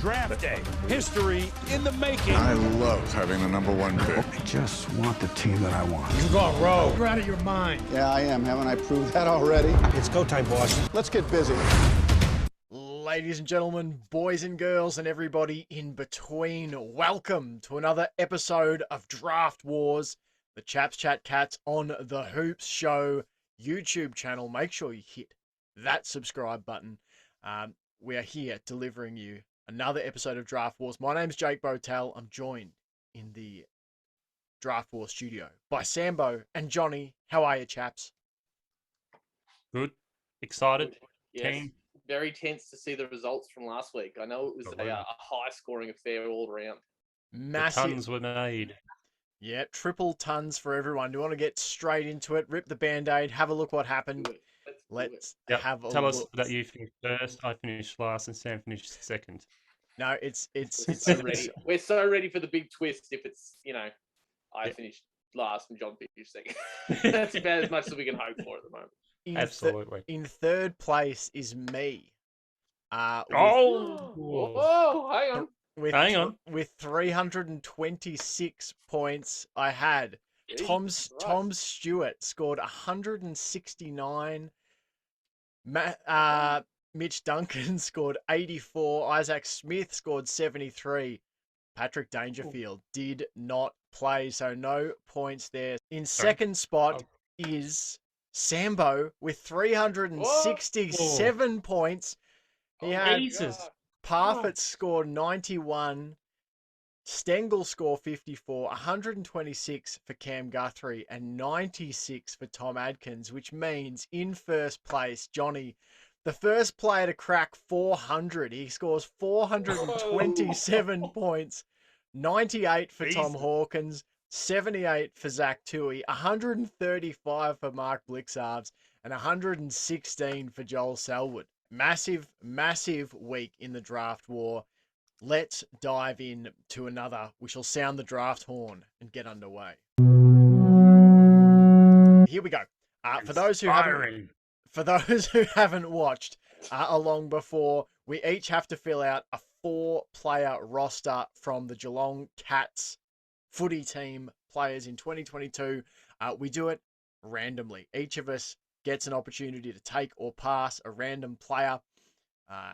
Draft day. History in the making. I love having the #1 pick. I just want the team that I want. You got rogue. You're out of your mind. Yeah, I am. Haven't I proved that already? It's go time, boss. Let's get busy. Ladies and gentlemen, boys and girls, and everybody in between, welcome to another episode of Draft Wars, the Chaps Chat Cats on the Hoops Show YouTube channel. Make sure you hit that subscribe button. We are here delivering you another episode of Draft Wars. My name's Jake Botel. I'm joined in the Draft Wars studio by Sambo and Johnny. How are you, chaps? Good. Excited. Yes. Team. Very tense to see the results from last week. I know it was a high-scoring affair all around. Massive. The tons were made. Yeah, triple tons for everyone. Do you want to get straight into it? Rip the Band-Aid, have a look what happened. Let's Yep. have a Tell look. us that you finished first, I finished last, and Sam finished second. No, it's So ready. We're so ready for the big twist if it's, I finished last and John finished second. That's about as much as we can hope for at the moment. Absolutely. In third place is me. Hang on. Hang on. With 326 points, I had Tom Stewart scored 169. Mitch Duncan scored 84. Isaac Smith scored 73. Patrick Dangerfield did not play, so no points there. In second spot is Sambo with 367 points. He had Jesus. Parfit scored 91. Stengel score 54, 126 for Cam Guthrie, and 96 for Tom Adkins, which means in first place, Johnny, the first player to crack 400. He scores 427 points, 98 for Tom Hawkins, 78 for Zach Toohey, 135 for Mark Blixarves, and 116 for Joel Selwood. Massive, massive week in the draft war. Let's dive in to another. We shall sound the draft horn and get underway. Here we go. For those who haven't watched along before, we each have to fill out a 4-player roster from the Geelong Cats footy team players in 2022. We do it randomly. Each of us gets an opportunity to take or pass a random player.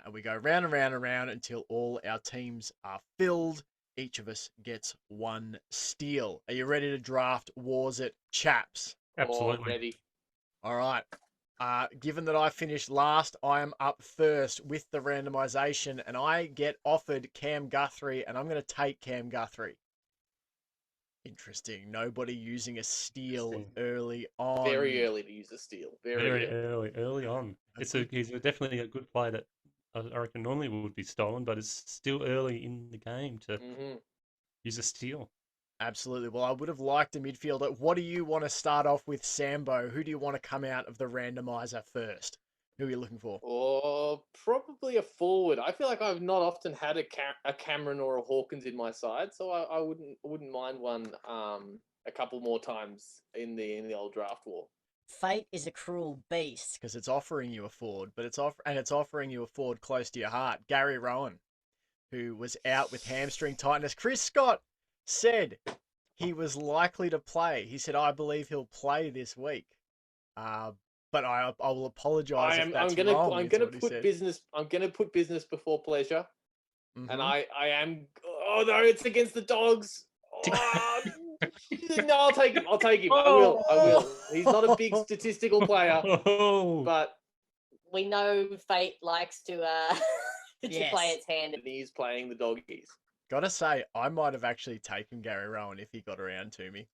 And we go round and round and round until all our teams are filled. Each of us gets one steal. Are you ready to draft Wars it, chaps? Absolutely. Ready. All right. Given that I finished last, I am up first with the randomization, and I get offered Cam Guthrie, and I'm going to take Cam Guthrie. Interesting. Nobody using a steal early on. Very early to use a steal. Very early on. He's definitely a good player that I reckon normally would be stolen, but it's still early in the game to use a steal. Absolutely. Well, I would have liked a midfielder. What do you want to start off with, Sambo? Who do you want to come out of the randomizer first? Who are you looking for? Or probably a forward. I feel like I've not often had a Cameron or a Hawkins in my side, so I wouldn't mind one a couple more times in the old draft war. Fate is a cruel beast. Because it's offering you a forward, but it's offering you a forward close to your heart. Gary Rowan, who was out with hamstring tightness. Chris Scott said he was likely to play. He said, "I believe he'll play this week." But I will apologise if that's wrong. I'm gonna put business before pleasure, and I am. Oh no, it's against the Dogs. Oh, no, I'll take him. I will. He's not a big statistical player, but We know Fate likes to play its hand. and he's playing the Doggies. Gotta say, I might have actually taken Gary Rowan if he got around to me.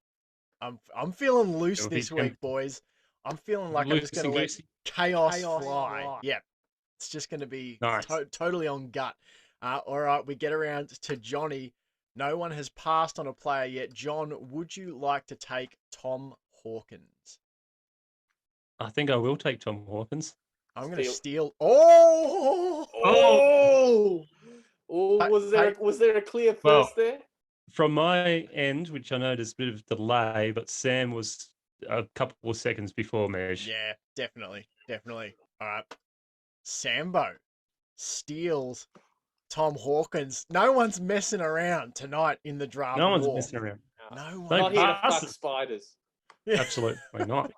I'm feeling loose this week, boys. I'm feeling like I'm just going to let chaos fly. Yeah, it's just going to be nice. Totally on gut. All right, we get around to Johnny. No one has passed on a player yet. John, would you like to take Tom Hawkins? I think I will take Tom Hawkins. I'm going to steal. Was there a clear first there? From my end, which I know there's a bit of delay, but Sam was a couple of seconds before me. Yeah, definitely. All right. Sambo steals Tom Hawkins. No one's messing around tonight in the draft No one's war. messing around. No one. Don't Not here to pass fuck it. spiders. Absolutely not.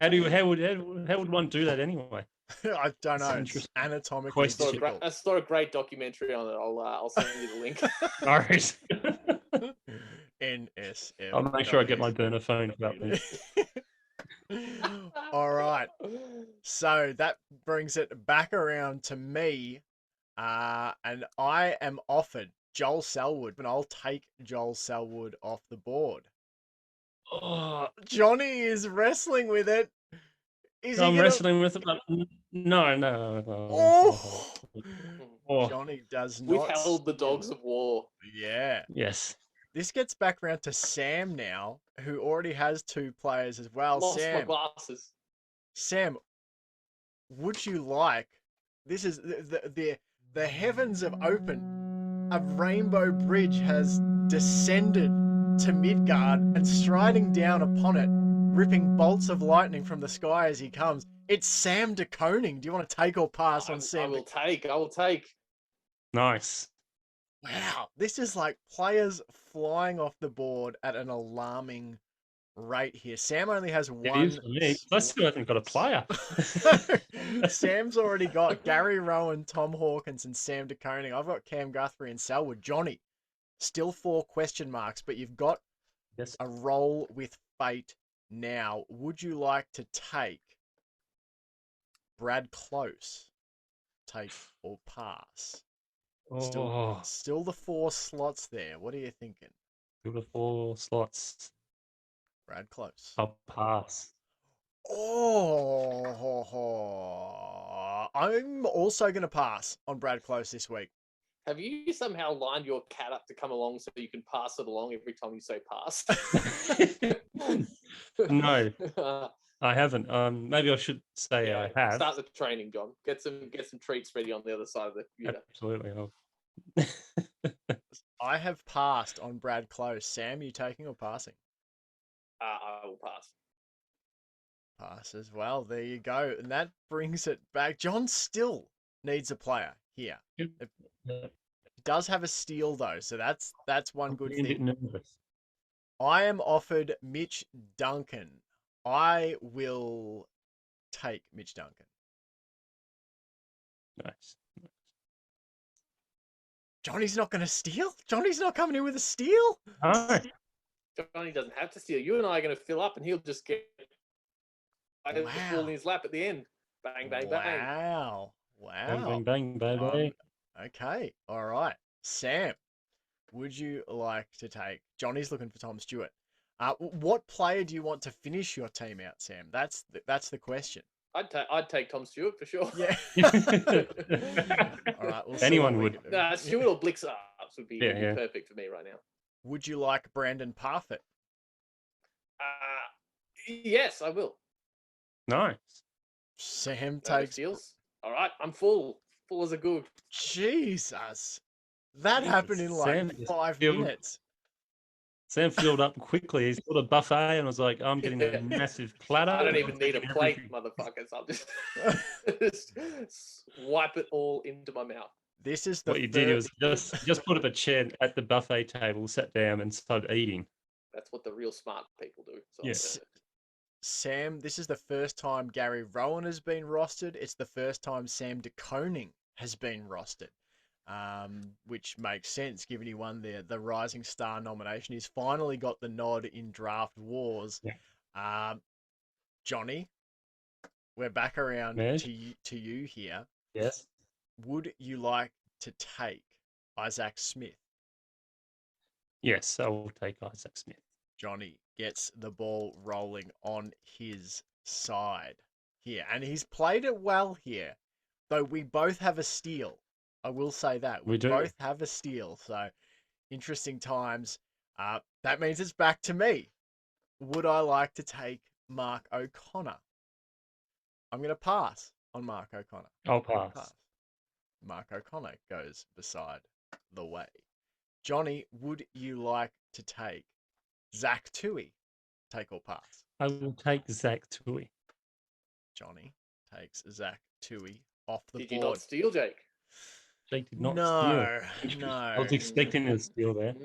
How would one do that anyway? I don't That's know. an It's interesting anatomically question. difficult. I saw a great documentary on it. I'll send you the link. All right. NSF. I'll make sure I get my burner phone about this. All right. So that brings it back around to me. And I am offered Joel Selwood, and I'll take Joel Selwood off the board. Oh, Johnny is wrestling with it. I'm wrestling with it, but no. Oh. Johnny does not. Withheld the dogs of war. Yeah. Yes. This gets back around to Sam now, who already has 2 players as well. Lost my glasses. Sam, would you like? This is the heavens have opened. A rainbow bridge has descended to Midgard, and striding down upon it, ripping bolts of lightning from the sky as he comes. It's Sam de Koning. Do you want to take or pass on Sam? I will take. Nice. Wow, this is like players flying off the board at an alarming rate here. Sam only has one. It is for me. I still haven't got a player. Sam's already got Gary Rowan, Tom Hawkins, and Sam de Koning. I've got Cam Guthrie and Selwood. Johnny, still 4 question marks, but you've got a roll with fate now. Would you like to take Brad Close? Take or pass? Still the 4 slots there. What are you thinking? Still the 4 slots. Brad Close. I'll pass. I'm also going to pass on Brad Close this week. Have you somehow lined your cat up to come along so you can pass it along every time you say pass? No, I haven't. Maybe I should say I have. Start the training, John. Get some treats ready on the other side of the computer. Absolutely. I have passed on Brad Close. Sam, you taking or passing? I will pass. Pass as well. There you go. And that brings it back. John still needs a player here. It does have a steal though, so that's one good thing. I am offered Mitch Duncan. I will take Mitch Duncan. Nice. Johnny's not going to steal? Johnny's not coming in with a steal? No. Johnny doesn't have to steal. You and I are going to fill up and he'll just get fall in his lap at the end. Bang, bang, bang. Wow. Bang, bang, bang, bang. Okay. All right. Sam, would you like to take... Johnny's looking for Tom Stewart. What player do you want to finish your team out, Sam? That's the question. I'd take Tom Stewart for sure. Yeah. All right. Anyone would. Stewart or Blix ups would be perfect for me right now. Would you like Brandon Parfit? Yes, I will. Nice. Sam takes steals. All right, I'm full as a good. Jesus, that happened in like 5 minutes. Sam filled up quickly. He's got a buffet and was like, I'm getting a massive platter. I don't even need a plate, motherfuckers. I'll just wipe it all into my mouth. This is what you did was just put up a chair at the buffet table, sat down, and started eating. That's what the real smart people do. So yes. Sam, this is the first time Gary Rowan has been rostered. It's the first time Sam de Koning has been rostered, which makes sense given he won the Rising Star nomination. He's finally got the nod in Draft Wars. Yeah. Johnny, we're back around to you here. Yes. Would you like to take Isaac Smith? Yes, I will take Isaac Smith. Johnny gets the ball rolling on his side here. And he's played it well here, though we both have a steal. I will say that. We both have a steal. So, interesting times. That means it's back to me. Would I like to take Mark O'Connor? I'm going to pass on Mark O'Connor. I'll pass. Mark O'Connor goes beside the way. Johnny, would you like to take Zach Toohey? Take or pass? I will take Zach Toohey. Johnny takes Zach Toohey off the board. Did you not steal, Jake? Jake did not No, steal. no. I was expecting a steal there.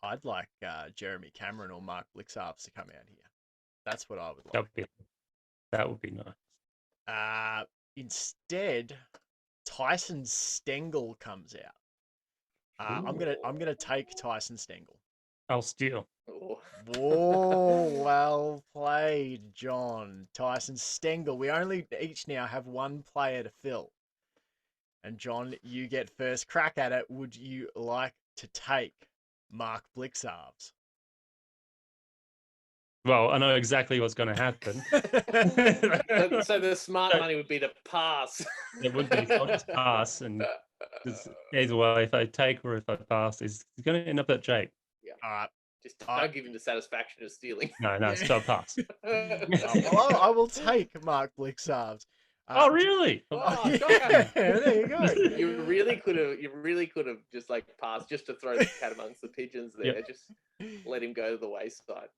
I'd like Jeremy Cameron or Mark Blixarps to come out here. That's what I would like. That would be nice. Instead, Tyson Stengel comes out. I'm gonna take Tyson Stengel. I'll steal. Whoa, well played, John. Tyson Stengel. We only each now have one player to fill. And John, you get first crack at it. Would you like to take Mark Blixarves? Well, I know exactly what's going to happen. So the smart money would be to pass. It would be. I'll just pass, and either way, if I take or if I pass, it's going to end up at Jake. Yeah. All right. Just don't give him the satisfaction of stealing. No, still pass. Well, I will take Mark Blixarves. Oh, really? Oh, yeah, there you go. You really could have just like passed just to throw the cat amongst the pigeons there. Yep. Just let him go to the wayside.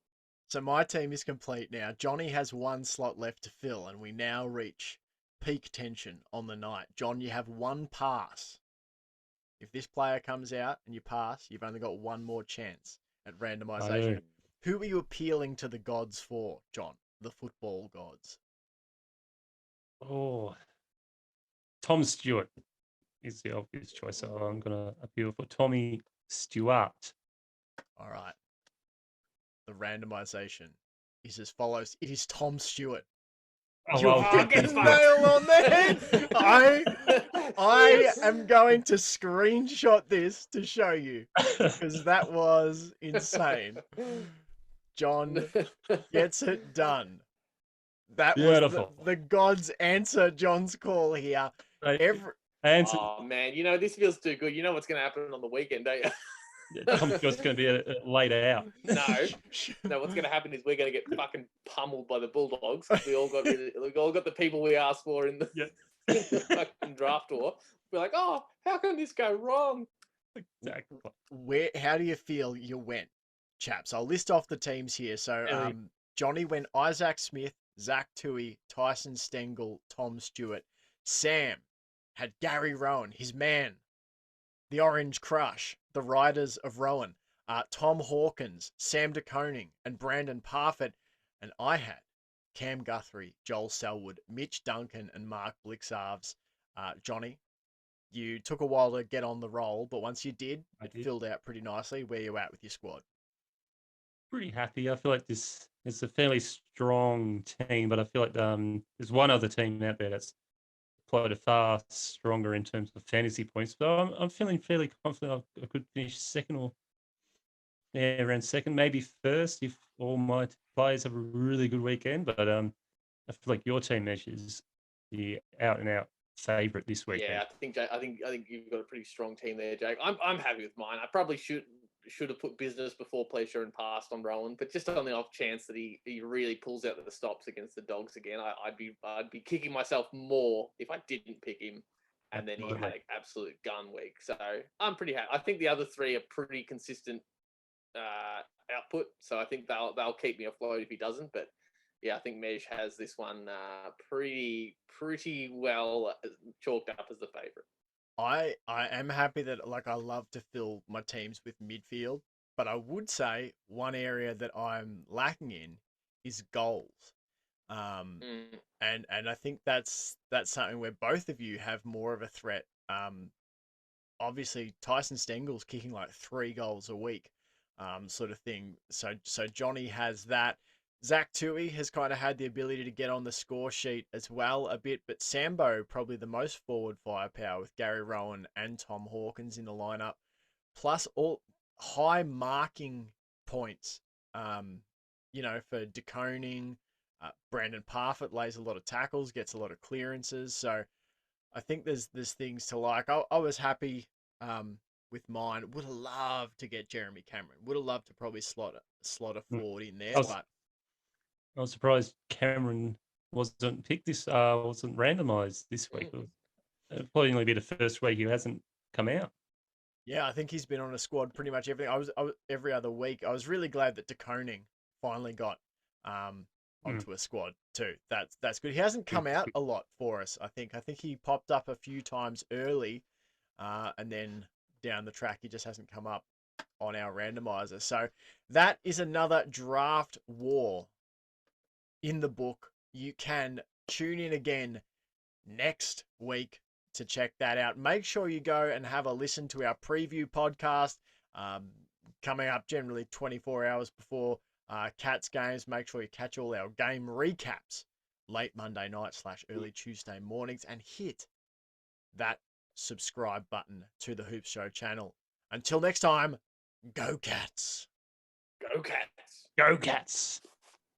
So my team is complete now. Johnny has one slot left to fill, and we now reach peak tension on the night. John, you have one pass. If this player comes out and you pass, you've only got one more chance at randomization. Who are you appealing to the gods for, John? The football gods. Oh, Tom Stewart is the obvious choice. So I'm going to appeal for Tommy Stewart. All right. The randomization is as follows. It is Tom Stewart. Oh, You well, fucking nail on the head. I am going to screenshot this to show you because that was insane. John gets it done. That Beautiful. was the gods answer John's call here. Oh man, this feels too good. You know what's going to happen on the weekend, don't you? Tom Stewart's going to be laid out. No, what's going to happen is we're going to get fucking pummeled by the Bulldogs. We all got the people we asked for in the fucking draft war. We're like, oh, how can this go wrong? Exactly. How do you feel you went, chaps? I'll list off the teams here. So, Johnny went Isaac Smith, Zach Toohey, Tyson Stengel, Tom Stewart. Sam had Gary Rowan, his man, the Orange Crush, the Riders of Rowan, Tom Hawkins, Sam DeConing, and Brandon Parfitt. And I had Cam Guthrie, Joel Selwood, Mitch Duncan, and Mark Blixarves. Johnny, you took a while to get on the roll, but once you did, it filled out pretty nicely. Where you at with your squad? Pretty happy. I feel like this is a fairly strong team, but I feel like there's one other team out there that's played far stronger in terms of fantasy points. So I'm feeling fairly confident I could finish second or around second, maybe first if all my players have a really good weekend. But I feel like your team measures the out and out favourite this weekend. Yeah, I think you've got a pretty strong team there, Jake. I'm happy with mine. I probably should have put business before pleasure and passed on Rowan, but just on the off chance that he really pulls out the stops against the Dogs again, I'd be kicking myself more if I didn't pick him, and then he had an absolute gun week. So I'm pretty happy. I think the other three are pretty consistent output, so I think they'll keep me afloat if he doesn't. But yeah, I think Mej has this one pretty well chalked up as the favourite. I am happy that I love to fill my teams with midfield, but I would say one area that I'm lacking in is goals. And I think that's something where both of you have more of a threat. Obviously Tyson Stengel's kicking like 3 goals a week, sort of thing. So Johnny has that. Zach Toohey has kind of had the ability to get on the score sheet as well a bit, but Sambo probably the most forward firepower with Gary Rowan and Tom Hawkins in the lineup, plus all high marking points. For DeConing, Brandon Parfitt lays a lot of tackles, gets a lot of clearances. So I think there's things to like. I was happy with mine. Would have loved to get Jeremy Cameron. Would have loved to probably slot a forward in there, but I was surprised Cameron wasn't picked wasn't randomised this week. It'll probably only be the first week he hasn't come out. Yeah, I think he's been on a squad pretty much everything. I was every other week. I was really glad that DeConing finally got onto a squad too. That's good. He hasn't come out a lot for us. I think he popped up a few times early, and then down the track, he just hasn't come up on our randomizer. So that is another draft war in the book. You can tune in again next week to check that out. Make sure you go and have a listen to our preview podcast, coming up generally 24 hours before Cats games. Make sure you catch all our game recaps late Monday night / early Tuesday mornings, and hit that subscribe button to the Hoops Show channel. Until next time, go Cats. Go Cats. Go Cats.